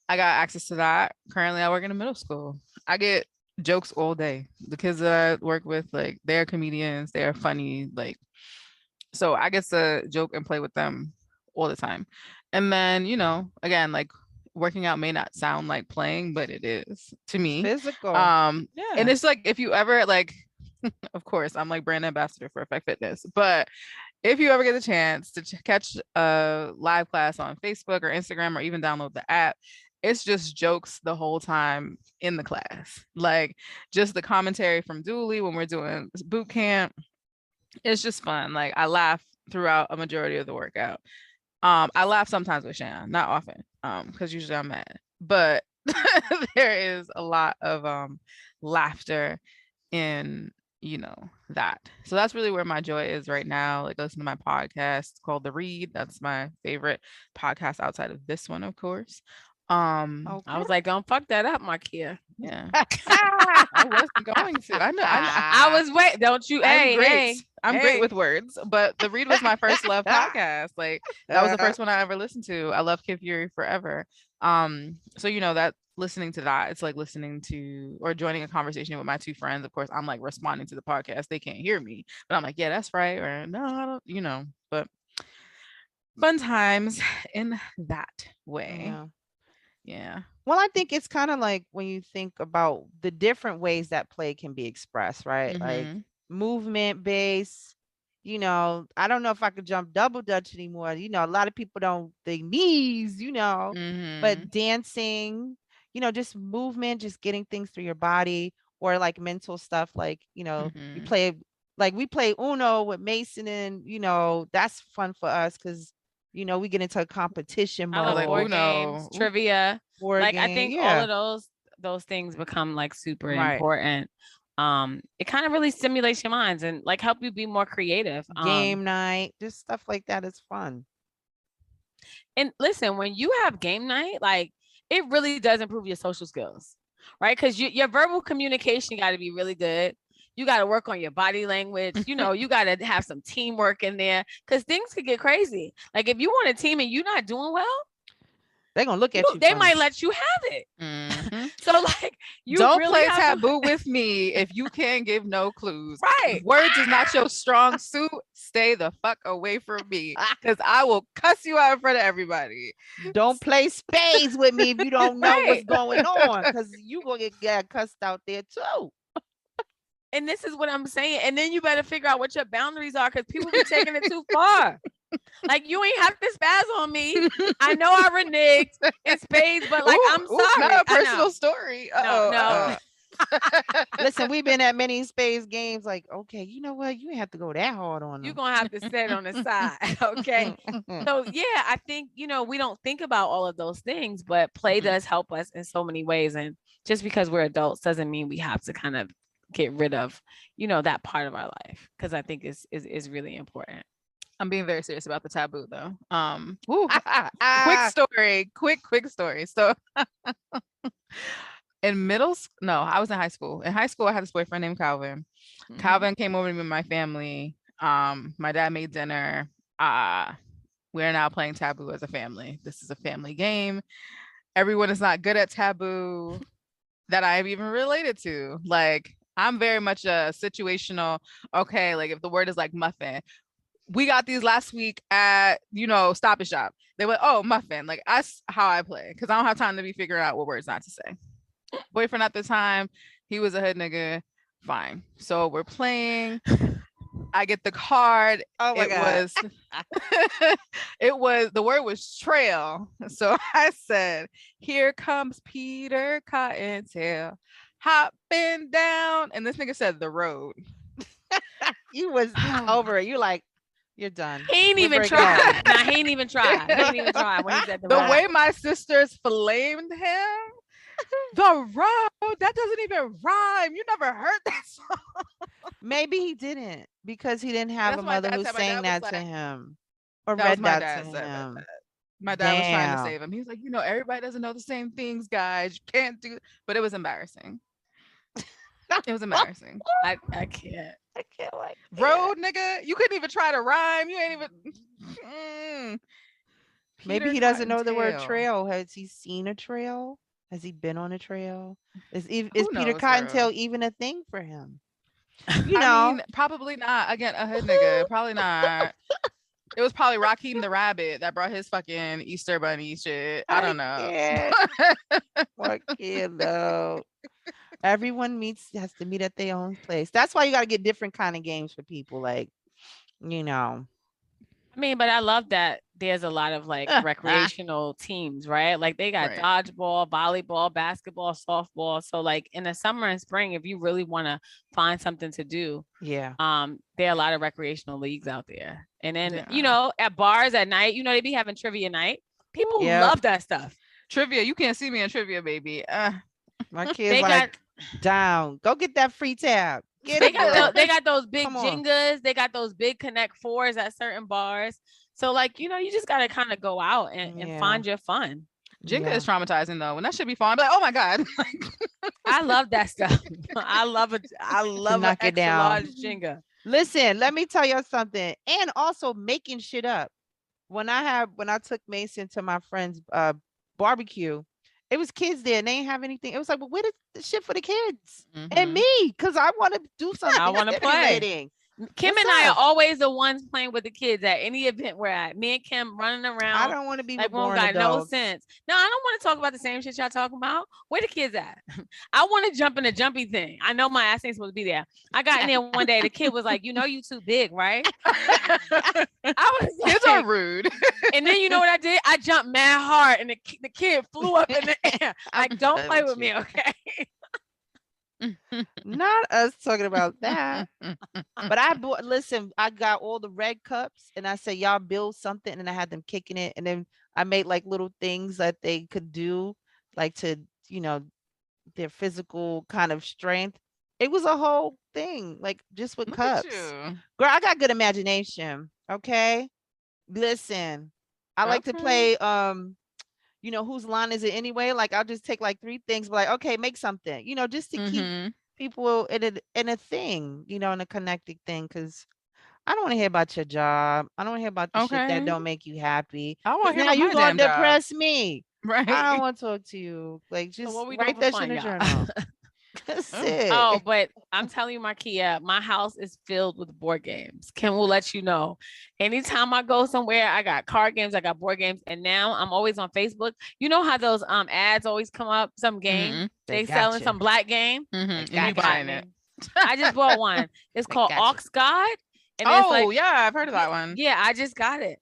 I got access to that. Currently I work in a middle school. I get jokes all day. The kids that I work with, like they're comedians, they're funny, like so I get to joke and play with them all the time. And then, again, like working out may not sound like playing, but it is to it's me. physical. And Yeah. it's like if you ever like, of course, I'm like brand ambassador for Effect Fitness, but if you ever get the chance to catch a live class on Facebook or Instagram or even download the app, it's just jokes the whole time in the class. Like just the commentary from Dooley when we're doing boot camp. It's just fun. Like I laugh throughout a majority of the workout. I laugh sometimes with Shan, not often, because usually I'm mad. But there is a lot of laughter in that. So that's really where my joy is right now. Like listen to my podcast called The Read. That's my favorite podcast outside of this one, of course. I was like, don't fuck that up, Marquia. Yeah. I wasn't going to. I know. I was wait. Don't you? I'm great. Hey, I'm hey. great with words, but The Read was my first love podcast. Like that was the first one I ever listened to. I love Kid Fury forever. So that listening to that, it's like listening to or joining a conversation with my two friends. Of course, I'm like responding to the podcast. They can't hear me, but I'm like, yeah, that's right. Or no, I don't, but fun times in that way. Yeah. Yeah. Well, I think it's kind of like when you think about the different ways that play can be expressed, right? Like movement based, I don't know if I could jump double dutch anymore. A lot of people don't, they knees, but dancing, just movement, just getting things through your body or like mental stuff. Like, you play, like we play Uno with Mason and, that's fun for us because, we get into a competition I mode. love board games, trivia. Like I think all of those things become like super important. It kind of really stimulates your minds and like help you be more creative. Game night, just stuff like that is fun. And listen, when you have game night, like it really does improve your social skills, right? Because your verbal communication got to be really good. You got to work on your body language. You got to have some teamwork in there because things could get crazy. Like if you want a team and you're not doing well, they're gonna look at you. They might let you have it. So like you don't really play taboo with me if you can't give no clues. Right. If words is not your strong suit, stay the fuck away from me. Because I will cuss you out in front of everybody. Don't play spades with me if you don't know what's going on. Because you gonna get cussed out there too. And this is what I'm saying. And then you better figure out what your boundaries are because people be taking it too far. Like you ain't have to spaz on me. I know I reneged in spades, but like I'm sorry. Not a personal story. No. Listen, we've been at many spades games. Like, okay, you know what? You ain't have to go that hard on them. You're gonna have to sit on the side. Okay. So yeah, I think we don't think about all of those things, but play does help us in so many ways. And just because we're adults doesn't mean we have to kind of get rid of, that part of our life. Cause I think is really important. I'm being very serious about the taboo though. Quick story. So in I was in high school. In high school, I had this boyfriend named Calvin. Calvin came over to me with my family. My dad made dinner. We're now playing taboo as a family. This is a family game. Everyone is not good at taboo that I'm even related to. Like I'm very much a situational, okay, like if the word is like muffin, we got these last week at, Stop and Shop. They went, oh, muffin. Like that's how I play because I don't have time to be figuring out what words not to say. Boyfriend at the time, he was a hood nigga. Fine. So we're playing. I get the card. Oh my God. The word was trail. So I said, here comes Peter Cottontail hopping down. And this nigga said the road. You was over it. You like, you're done. He ain't even tried. Nah, he ain't even tried. He ain't even tried when he said the way my sisters flamed him. The road, that doesn't even rhyme. You never heard that song. Maybe he didn't because he didn't have a mother who sang that to him or read that to him. My dad was trying to save him. He was like, everybody doesn't know the same things, guys. You can't do. But it was embarrassing. It was embarrassing. I can't. I can't like road, nigga. You couldn't even try to rhyme. You ain't even. Maybe he doesn't know the word trail. Has he seen a trail? Has he been on a trail? Is Peter Cottontail even a thing for him? I mean, probably not. Again, a hood nigga. Probably not. It was probably Raheem the Rabbit that brought his fucking Easter bunny shit. I don't know. What kid though? Everyone has to meet at their own place. That's why you got to get different kind of games for people. Like, I mean, but I love that there's a lot of like recreational teams, right? Like they got Right. dodgeball, volleyball, basketball, softball. So like in the summer and spring, if you really want to find something to do, Yeah. there are a lot of recreational leagues out there. And then, you Yeah. know, at bars at night, you know, they be having trivia night. People Yep. love that stuff. Trivia. You can't see me in trivia, baby. My kids They got like down. Go get that free tab. Get they it, got girl. they got those big Come on. Jengas, they got those big Connect Fours at certain bars. So like, you know, you just gotta kind of go out and Yeah. find your fun. Jenga Yeah. is traumatizing though. When that should be fun, I'm like, oh my god. I love that stuff. I love it. I love an knock it extra down. large Jenga. Listen, let me tell you something. And also making shit up. When I took Mason to my friend's barbecue, it was kids there and they ain't have anything. It was like, well, where the shit for the kids and Mhm. me? Because I want to do something. I wanna play. stimulating. Kim What's and I up? are always the ones playing with the kids at any event we're at. Me and Kim running I around don't want to be like with we don't boring got no adults. sense. No, I don't want to talk about the same shit y'all talking about. Where the kids at? I want to jump in the jumpy thing. I know my ass ain't supposed to be there. I got in there one day. The kid was like, "You know, you too big, right?" I was like, Kids are rude. and then you know what I did? I jumped mad hard, and the kid flew up in the air. Like, don't done play with with me, you. okay? Not us talking about that. But listen, I got all the red cups and I said, y'all build something. And I had them kicking it. And then I made like little things that they could do, like to, you know, their physical kind of strength. It was a whole thing, like just with Look at cups. you. Girl, I got good imagination. Okay. Listen, I like to Okay. play, you know, whose line is it anyway? Like I'll just take like 3 things, but like, okay, make something, you know, just to keep Mhm. people in a thing, you know, in a connected thing. Cause I don't want to hear about your job. I don't want to hear about the shit that Okay. don't make you happy. I want Cause to hear now about you my gonna damn job. depress me. I Right. don't want to talk to you. Like So just what we doing write for that shit fun, in a y'all? journal. That's Oh. it. Oh, but I'm telling you, Marquia, my house is filled with board games. Kim will let you know. Anytime I go somewhere, I got card games, I got board games, and now I'm always on Facebook. You know how those ads always come up, some game Mhm. They they got selling you. some black game. They Mhm. And you got That you. got buying it. me. I just bought one. It's They called got you. Ox God, and it's Oh like, yeah, I've heard of that one. yeah, I just got it.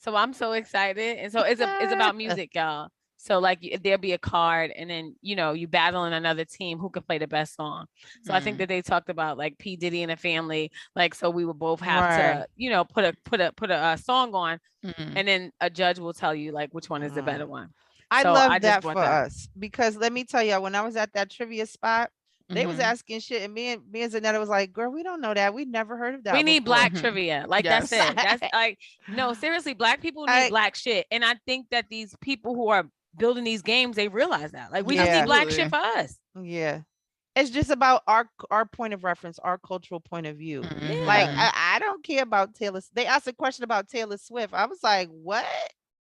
So I'm so excited. And so it's about music, y'all. So like there'll be a card and then you know you battling another team who can play the best song. So I think Mhm. that they talked about like P. Diddy and a family, like so we would both have Right. to, you know, put a song on Mhm. and then a judge will tell you like which one is the better Mm. one. I So I love just that bought for that. us because let me tell you, when I was at that trivia spot, they was Mhm. asking shit, and me and Zanetta was like, "Girl, we don't know that. We never heard of We that need before." black Mhm. trivia. Like that's Yes. it. That's like no, seriously, black people need I black shit. And I think that these people who are building these games, they realize that. Like we just need Yeah, black shit Absolutely. for us. yeah. It's just about our point of reference, our cultural point of view. Like Yeah. Mhm. I don't care about They asked a question about Taylor Swift. I was like, "What?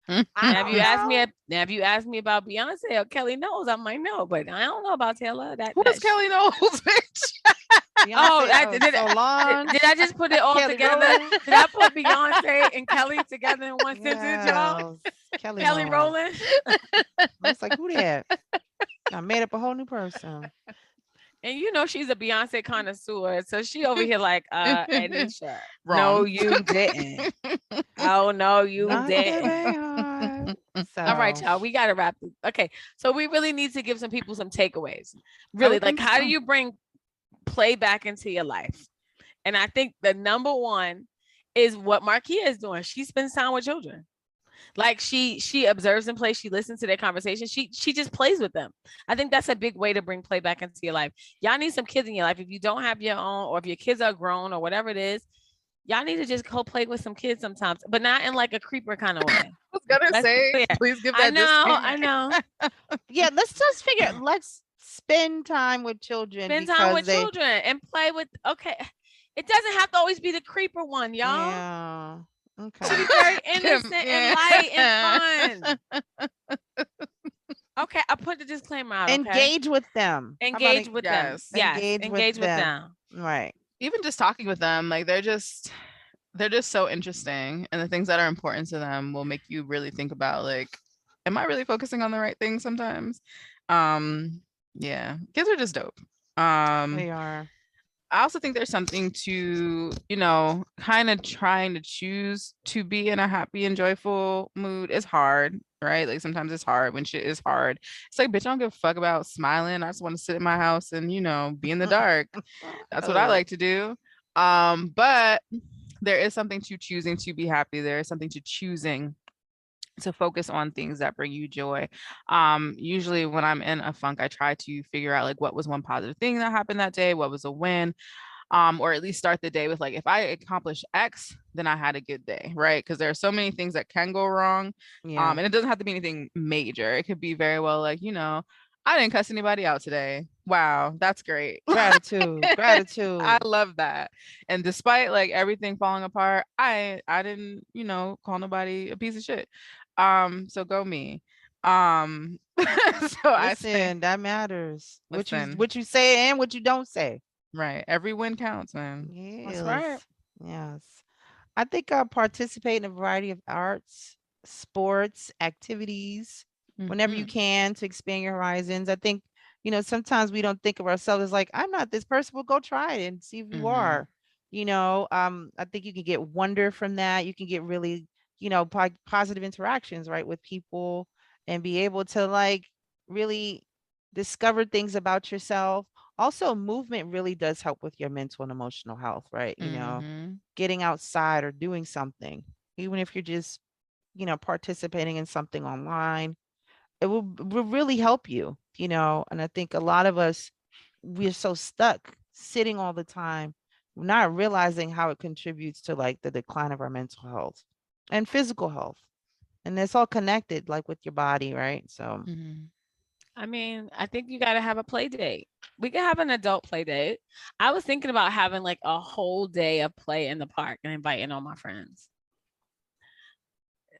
I Now, if don't you ask me, know." now if you ask me about Beyonce or Kelly knows, I might know, but I don't know about Taylor. That Who is that. Kelly Knowles, bitch? Oh, Beyonce, Solange, did I just put it all Kelly together? Rowland. Did I put Beyonce and Kelly together in one sentence, y'all? Yes, Kelly Kelly Rowland. Rowland. I was like, "Who that?" I made up a whole new person. And you know she's a Beyonce connoisseur, so she over here like, Ednesha. No, Wrong. you didn't. Oh no, you Not didn't. today, heart. All right, So y'all. We gotta wrap this. Okay, so we really need to give some people some takeaways. I Really, would like think how do so. you bring play back into your life? And I think the number one is what Marquia is doing. She spends time with children. Like she observes and plays. She listens to their conversation. She just plays with them. I think that's a big way to bring play back into your life. Y'all need some kids in your life. If you don't have your own, or if your kids are grown, or whatever it is, y'all need to just go play with some kids sometimes, but not in like a creeper kind of way. I was gonna Let's be say, clear. please give I that know, I disclaimer. know. yeah, let's spend time with children Spend time because with they children and play with. Okay, it doesn't have to always be the creeper one, y'all. yeah. It should Okay. be very Kim, innocent and yeah. light and fun. Okay, I put the disclaimer out. Okay, Engage with them. How about engage with them. Yes. Yes, engage with engage with them? them. Right. Even just talking with them, like they're just so interesting, and the things that are important to them will make you really think about like, am I really focusing on the right thing sometimes? Yeah, kids are just dope. They are. I also think there's something to, kind of trying to choose to be in a happy and joyful mood is hard, right? Like sometimes it's hard when shit is hard. It's like, bitch, I don't give a fuck about smiling. I just want to sit in my house and, be in the dark. That's what I Ugh. like to do. But there is something to choosing to be happy. There is something to choosing to focus on things that bring you joy. Usually when I'm in a funk, I try to figure out like what was one positive thing that happened that day, what was a win, or at least start the day with like, if I accomplish X, then I had a good day, right? Because there are so many things that can go wrong. Yeah. And it doesn't have to be anything major. It could be very well like, I didn't cuss anybody out today. Wow, that's great. Gratitude. Gratitude. I love that. And despite like everything falling apart, I didn't, call nobody a piece of shit. So go me. So I say, Listen, that matters. listen, What you say and what you don't say. right. Every win counts, man. That's Yes. right. Yes. I think I participate in a variety of arts, sports, activities, whenever you Mhm. can to expand your horizons. I think, sometimes we don't think of ourselves as like, I'm not this person. Well, go try it and see if you Mhm. are. I think you can get wonder from that. You can get really, positive interactions, right, with people and be able to like really discover things about yourself. Also, movement really does help with your mental and emotional health, right? Mhm. Getting outside or doing something, even if you're just, participating in something online, it will really help you, And I think a lot of us, we're so stuck sitting all the time, not realizing how it contributes to like the decline of our mental health and physical health. And it's all connected, like with your body, right? So, Mhm. I mean, I think you got to have a play date. We could have an adult play date. I was thinking about having like a whole day of play in the park and inviting all my friends.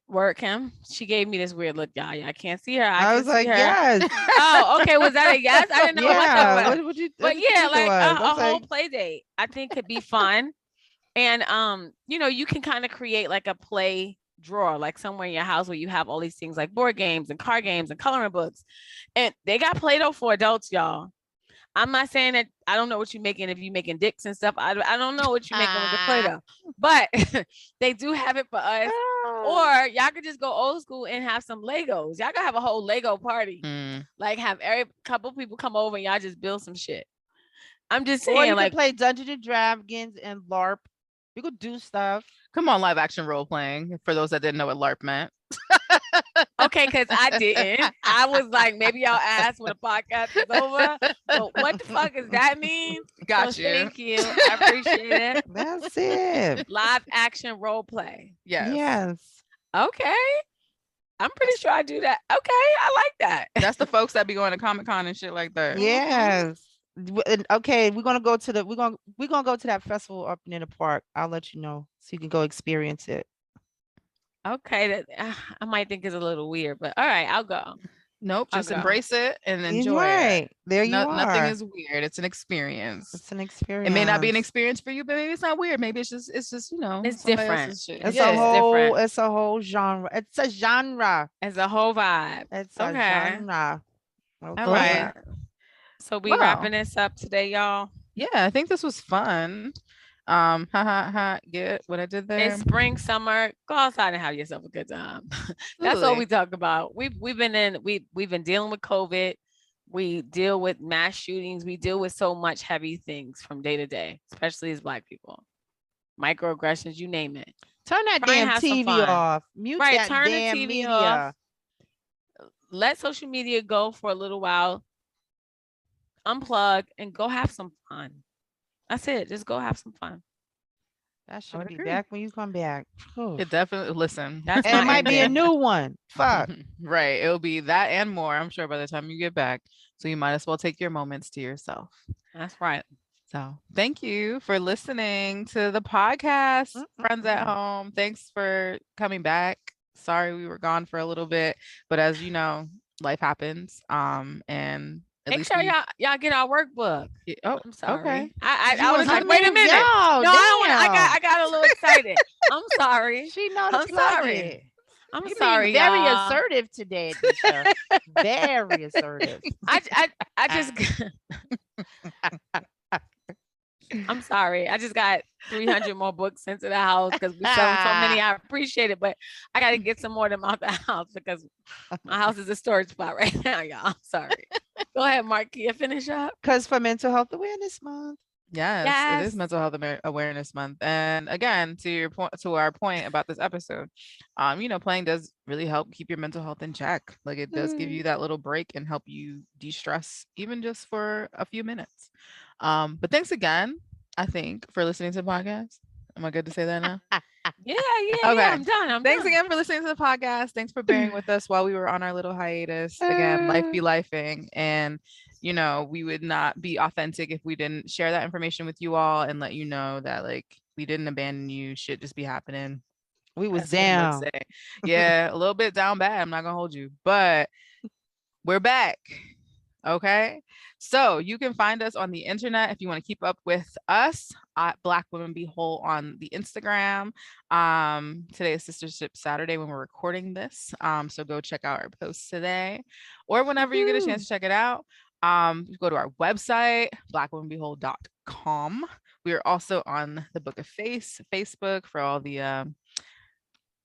Word, Kim. She gave me this weird look, y'all. Y'all can't see her. I I can was see like, her. yes. Oh, okay. Was that a yes? I didn't know what that Yeah. was. What But did you yeah, think it like was? I a was whole like, play date, I think could be fun. And you can kind of create like a play drawer, like somewhere in your house where you have all these things like board games and card games and coloring books. And they got Play-Doh for adults, y'all. I'm not saying that I don't know what you're making if you're making dicks and stuff. I don't know what you're making with the ah. Play-Doh, but they do have it for us. Ah. Or y'all could just go old school and have some Legos. Y'all could have a whole Lego party. Mm. Like have every couple people come over and y'all just build some shit. I'm just Or saying, you could like, play Dungeons and Dragons and LARP. You could do stuff. Come on, live action role playing. For those that didn't know what LARP meant. okay, because I didn't. I was like, maybe y'all asked when the podcast is over. But what the fuck does that mean? So Got you. thank you. I appreciate it. That's it. Live action role play. Yes. Yes. Okay. I'm pretty sure I do that. Okay, I like that. That's the folks that be going to Comic-Con and shit like that. Yes. Okay, we're gonna go to the we're gonna go to that festival up in the park. I'll let you know so you can go experience it. Okay, that I might think is a little weird, but all right, I'll go. Nope, I'll just go. embrace it and You're enjoy it. right. There you Nothing are. is weird. It's an experience. It's an It may not be an experience. experience for you, but maybe it's not weird. Maybe it's just It's somebody different. else's shit. It's Yeah, a it's whole different. it's a whole genre. It's a genre. It's a whole vibe. It's a Okay. genre. All Okay. right. So we Well, wrapping this up today, y'all. yeah, I think this was fun. Get what I did there. It's spring, summer. Go outside and have yourself a good time. That's all we Absolutely. talk about. We've been dealing with COVID. We deal with mass shootings. We deal with so much heavy things from day to day, especially as Black people. Microaggressions, you name it. Turn that Try and damn have some TV fun. off. Mute Right, that turn the damn TV media. off. Let social media go for a little while. Unplug and go have some fun. That's it. Just go have some fun. That I should would be agree. back when you come back. It definitely listen. That's And it my might be a ending. new one. Fuck. Right. It'll be that and more, I'm sure, by the time you get back. So you might as well take your moments to yourself. That's right. So thank you for listening to the podcast, friends at home. Thanks for coming back. Sorry we were gone for a little bit, but as you know, life happens. And at Make least sure we y'all get our workball. oh, I'm sorry. okay. I was I like, wait a mean, minute. yo, No, I don't want. damn. I got a little excited. I'm sorry. She know to I'm plug sorry. it. I'm You sorry, being very y'all. assertive today, Ednesha. Very assertive. I just I'm sorry. I just got 300 more books into the house because we're selling so many. I appreciate it, but I got to get some more of them out the house because my house is a storage spot right now, y'all. I'm sorry. Go ahead, Marquia, finish up. Because for Mental Health Awareness Month. Yes, it is Yes. Mental Health Awareness Month, and again, to your point, to our point about this episode, playing does really help keep your mental health in check. Like it does give you that little break and help you de-stress, even just for a few minutes. But thanks again, I think, for listening to the podcast. Am I good to say that now? Yeah. Okay. I'm done. Thanks again for listening to the podcast. Thanks for bearing with us while we were on our little hiatus. Again, life be lifing. And, we would not be authentic if we didn't share that information with you all and let you know that, like, we didn't abandon you. Shit just be happening. We was As Kim would down. say. Yeah, a little bit down bad. I'm not going to hold you. But we're back. Okay. So you can find us on the internet if you want to keep up with us at Black Women Be Whole on the Instagram. Today is Sistership Saturday when we're recording this. So go check out our posts today or whenever you get a chance to check it out. You go to our website, blackwomenbewhole.com. We are also on the Book of Facebook for all the Other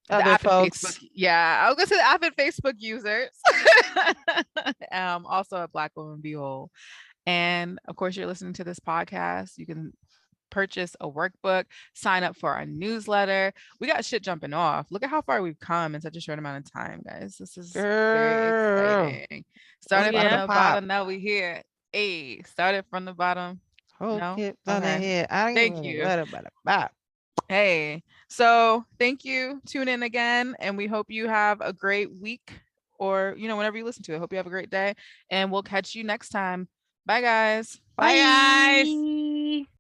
avid folks. Facebook, yeah, I was gonna say the avid Facebook users. Also at Black Women Be Whole. And of course, you're listening to this podcast. You can purchase a workbook, sign up for our newsletter. We got shit jumping off. Look at how far we've come in such a short amount of time, guys. This is very exciting. Started from the bottom, now we here. Hey, started from the bottom. Whole No? kit on the Okay. head. I Thank you. Bye. Hey, so thank you. Tune in again, and we hope you have a great week or, whenever you listen to it. Hope you have a great day, and we'll catch you next time. Bye, guys. Bye, guys. Bye.